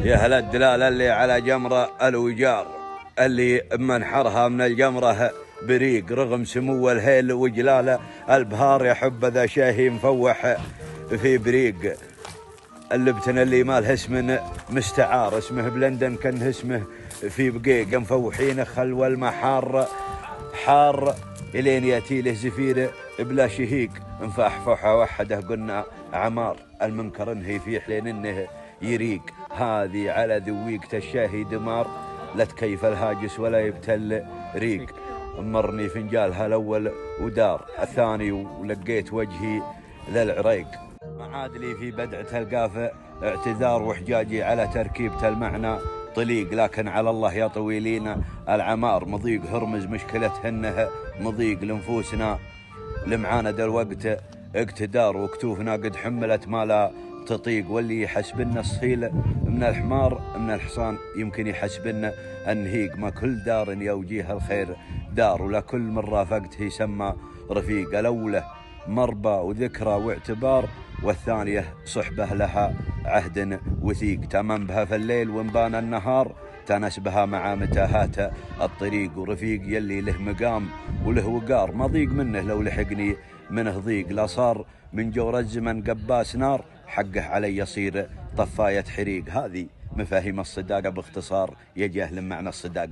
يا هلا الدلال اللي على جمرة الوجار، اللي منحرها من الجمرة بريق، رغم سمو الهيل وجلاله البهار يحب ذا شاهي مفوح في بريق. اللبتن اللي ماله اسم مستعار، اسمه بلندن كان اسمه في بقيق، مفوحين خلو المحار حار الين ياتي له زفير بلا شهيق. مفحفحه وحده قلنا عمار، المنكر انه يفيح لين انه يريق. هذه على ذويقة الشاهي دمار، لا تكيف الهاجس ولا يبتل ريق. مرني فنجالها الاول ودار الثاني، ولقيت وجهي للعريق. معادلي في بدعة القافة اعتذار، وحجاجي على تركيبة المعنى طليق. لكن على الله يا طويلين العمار مضيق هرمز، مشكلتهن مضيق لنفوسنا لمعاند الوقت اقتدار، وكتوفنا قد حملت ما لا تطيق. واللي يحسبنا الصيل من الحمار من الحصان، يمكن يحسبنا النهيق. ما كل دار يا وجيه الخير دار، ولا كل من رافقته يسمى رفيق. الأولى مربى وذكرى واعتبار، والثانية صحبة لها عهد وثيق. تمن بها في الليل وانبان النهار، تنس بها مع متاهات الطريق. ورفيق يلي له مقام وله وقار، ما ضيق منه لو لحقني منه ضيق. لا صار من جور الزمن قباس نار، حقه علي يصير طفاية حريق. هذه مفاهيم الصداقة باختصار، يا جاهل معنى الصداقة.